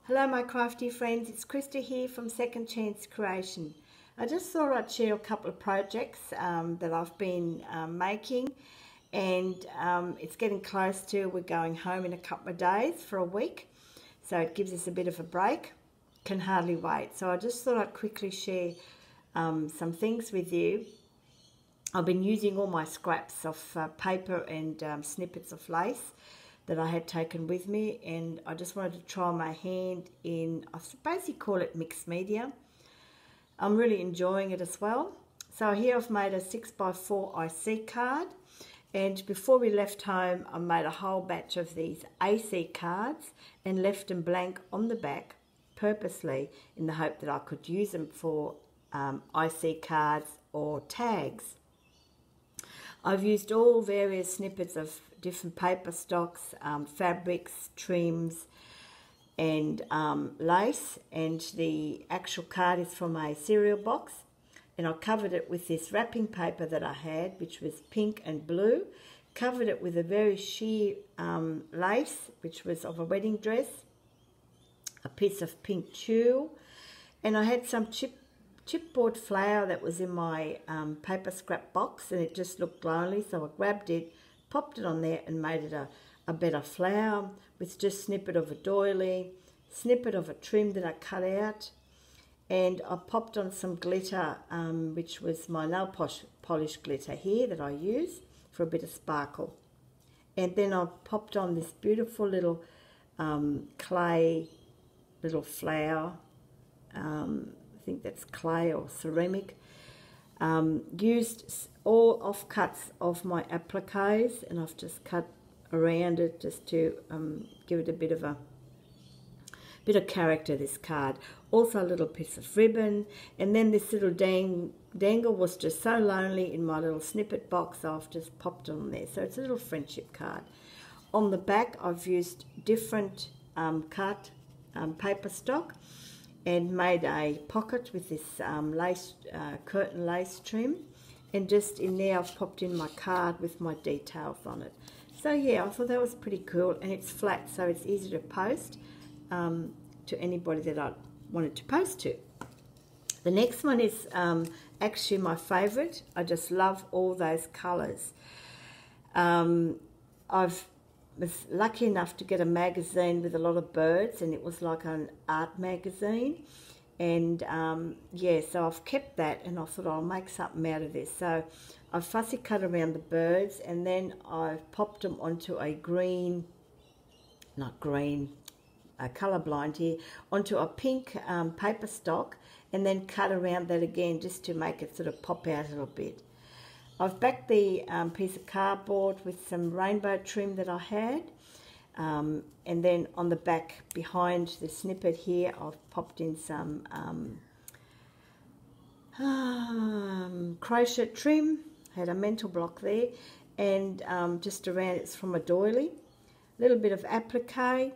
Hello my crafty friends, it's Krista here from Second Chance Creation. I just thought I'd share a couple of projects that I've been making, and it's getting close to, we're going home in a couple of days for a week, so it gives us a bit of a break. Can hardly wait. So I just thought I'd quickly share some things with you. I've been using all my scraps of paper and snippets of lace that I had taken with me, and I just wanted to try my hand in, I basically call it mixed media. I'm really enjoying it as well. So here I've made a 6x4 IC card, and before we left home I made a whole batch of these AC cards and left them blank on the back purposely in the hope that I could use them for IC cards or tags. I've used all various snippets of different paper stocks, fabrics, trims and lace, and the actual card is from a cereal box, and I covered it with this wrapping paper that I had, which was pink and blue, covered it with a very sheer lace which was of a wedding dress, a piece of pink tulle, and I had some chipboard flour that was in my paper scrap box, and it just looked lonely, so I grabbed it, popped it on there and made it a better flower with just snippet of a doily, snippet of a trim that I cut out, and I popped on some glitter, which was my nail polish glitter here that I use for a bit of sparkle. And then I popped on this beautiful little clay little flower, I think that's clay or ceramic. Used all offcuts of my appliques, and I've just cut around it just to give it a bit of character, this card. Also a little piece of ribbon, and then this little dangle was just so lonely in my little snippet box, so I've just popped it on there. So it's a little friendship card. On the back I've used different cut paper stock and made a pocket with this lace, curtain lace trim, and just in there I've popped in my card with my details on it. So yeah, I thought that was pretty cool, and it's flat so it's easy to post to anybody that I wanted to post to. The next one is actually my favourite. I just love all those colours. I was lucky enough to get a magazine with a lot of birds, and it was like an art magazine, and yeah, so I've kept that, and I thought I'll make something out of this. So I fussy cut around the birds, and then I popped them onto a green, not green, colourblind here, onto a pink paper stock, and then cut around that again just to make it sort of pop out a little bit. I've backed the piece of cardboard with some rainbow trim that I had, and then on the back behind the snippet here I've popped in some crochet trim. Had a mental block there, and just around it's from a doily, a little bit of applique,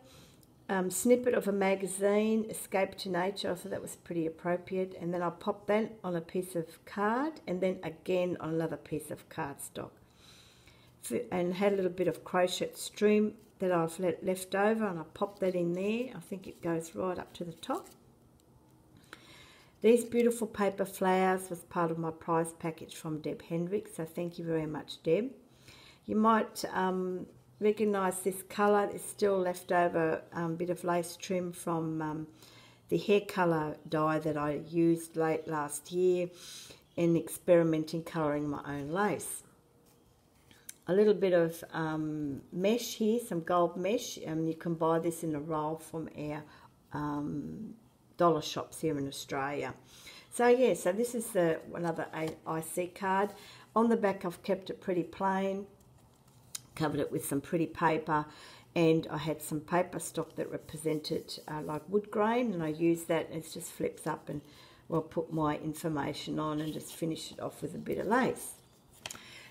snippet of a magazine, Escape to Nature. I thought that was pretty appropriate, and then I popped that on a piece of card, and then again on another piece of cardstock, and had a little bit of crochet string that I've left over, and I popped that in there. I think it goes right up to the top. These beautiful paper flowers was part of my prize package from Deb Hendricks, so thank you very much, Deb. You might recognise this colour. It's still left over bit of lace trim from the hair colour dye that I used late last year in experimenting colouring my own lace. A little bit of mesh here, some gold mesh. You can buy this in a roll from our dollar shops here in Australia. So yeah, so this is another IC card. On the back I've kept it pretty plain, covered it with some pretty paper, and I had some paper stock that represented like wood grain, and I used that, and it just flips up, and I'll put my information on and just finish it off with a bit of lace.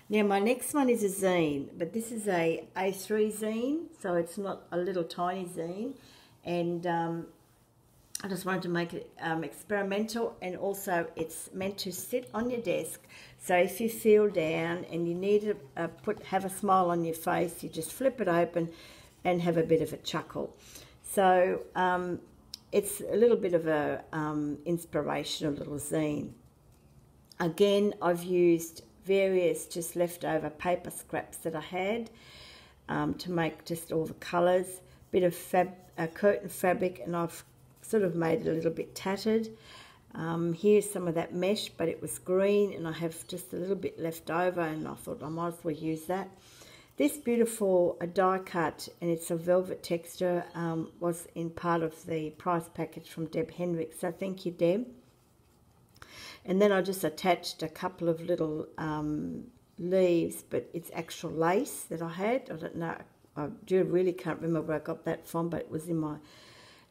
Now my next one is a zine, but this is a A3 zine, so it's not a little tiny zine, and I just wanted to make it experimental, and also it's meant to sit on your desk. So if you feel down and you need to have a smile on your face, you just flip it open and have a bit of a chuckle. So it's a little bit of a inspirational little zine. Again, I've used various just leftover paper scraps that I had to make just all the colours. Bit of curtain fabric, and I've sort of made it a little bit tattered. Here's some of that mesh, but it was green, and I have just a little bit left over, and I thought I might as well use that. This beautiful die cut, and it's a velvet texture, was in part of the prize package from Deb Henrik, so thank you, Deb. And then I just attached a couple of little leaves, but it's actual lace that I had. I don't know, I really can't remember where I got that from, but it was in my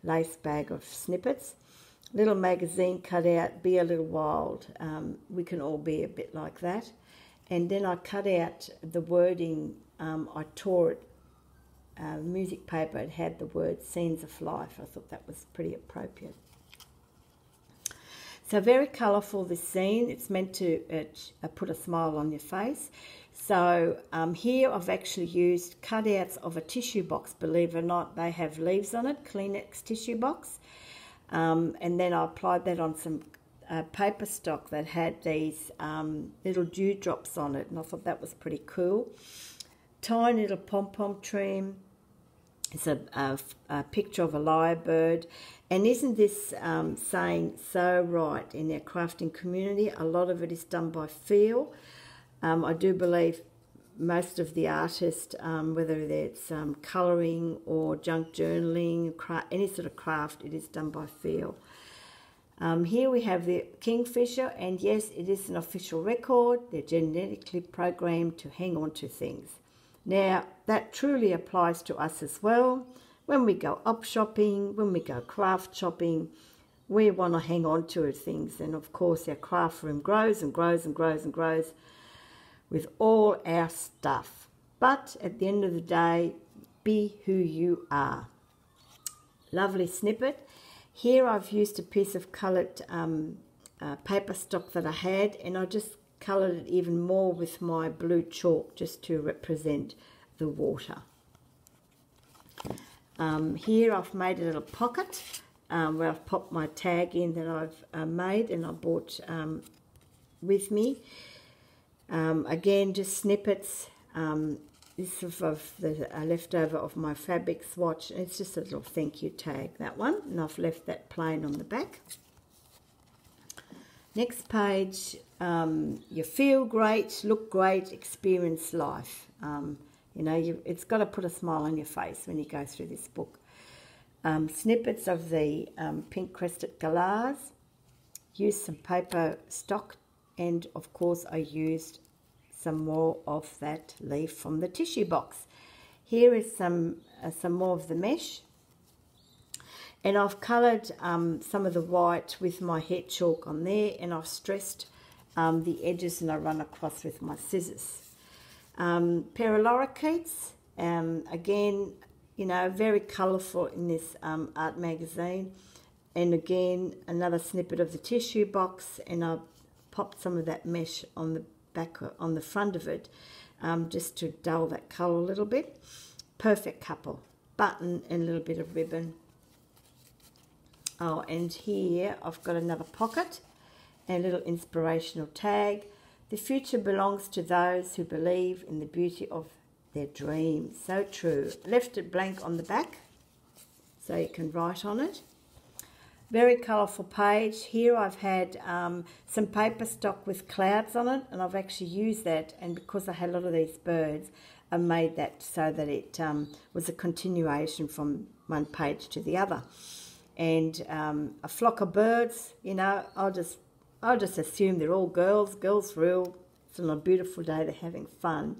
lace bag of snippets. Little magazine cut out, be a little wild. We can all be a bit like that. And then I cut out the wording. I tore it, music paper. It had the word Scenes of Life. I thought that was pretty appropriate. So very colourful, this scene. It's meant to put a smile on your face. So here I've actually used cutouts of a tissue box. Believe it or not, they have leaves on it, Kleenex tissue box. And then I applied that on some paper stock that had these little dewdrops on it, and I thought that was pretty cool. Tiny little pom-pom trim. It's a picture of a lyrebird. And isn't this saying so right in our crafting community? A lot of it is done by feel. I do believe most of the artists, whether it's colouring or junk journaling, any sort of craft, it is done by feel. Here we have the kingfisher, and yes, it is an official record. They're genetically programmed to hang on to things. Now, that truly applies to us as well. When we go op shopping, when we go craft shopping, we want to hang on to things. And of course, our craft room grows and grows and grows and grows with all our stuff. But at the end of the day, be who you are. Lovely snippet. Here I've used a piece of coloured paper stock that I had, and I just coloured it even more with my blue chalk just to represent the water. Here I've made a little pocket where I've popped my tag in that I've made and I brought with me. Again, just snippets. This is of the leftover of my fabric swatch. It's just a little thank you tag, that one, and I've left that plain on the back. Next page, you feel great, look great, experience life. You know, it's got to put a smile on your face when you go through this book. Snippets of the pink crested galahs. Used some paper stock, and of course I used some more of that leaf from the tissue box. Here is some more of the mesh, and I've coloured some of the white with my heat chalk on there, and I've stressed the edges, and I run across with my scissors. Pair of lorikeets, again, you know, very colourful in this art magazine, and again another snippet of the tissue box, and I popped some of that mesh on the back, on the front of it, just to dull that colour a little bit. Perfect couple, button and a little bit of ribbon. Oh, and here I've got another pocket and a little inspirational tag. The future belongs to those who believe in the beauty of their dreams. So true. Left it blank on the back so you can write on it. Very colourful page. Here I've had some paper stock with clouds on it, and I've actually used that, and because I had a lot of these birds, I made that so that it was a continuation from one page to the other. And a flock of birds, you know, I'll just assume they're all girls real. It's on a beautiful day, they're having fun.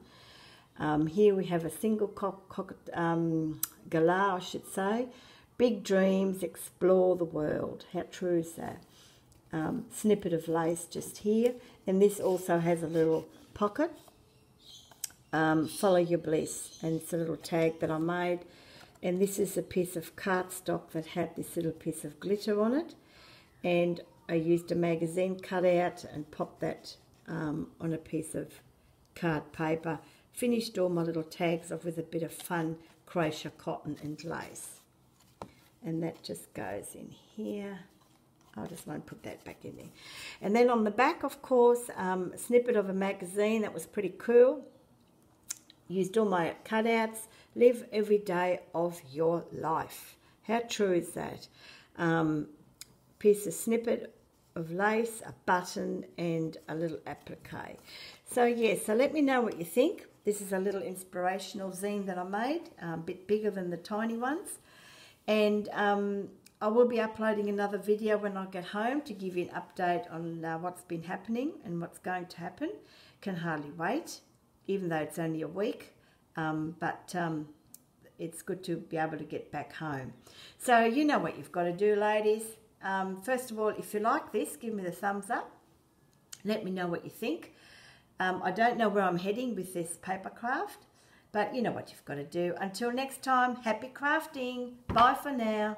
Here we have a single galah, I should say. Big dreams, explore the world. How true is that? Snippet of lace just here. And this also has a little pocket. Follow your bliss. And it's a little tag that I made. And this is a piece of cardstock that had this little piece of glitter on it. And I used a magazine cutout and popped that on a piece of card paper. Finished all my little tags off with a bit of fun crochet cotton and lace. and that just goes in here. I just want to put that back in there. And then on the back, of course, a snippet of a magazine that was pretty cool. Used all my cutouts. Live every day of your life. How true is that? Piece of snippet of lace, a button, and a little applique. So yeah, so let me know what you think. This is a little inspirational zine that I made, a bit bigger than the tiny ones. And I will be uploading another video when I get home to give you an update on what's been happening and what's going to happen. Can hardly wait, even though it's only a week. But it's good to be able to get back home. So you know what you've got to do, ladies. First of all, if you like this, give me the thumbs up. Let me know what you think. I don't know where I'm heading with this paper craft, but you know what you've got to do. Until next time, happy crafting. Bye for now.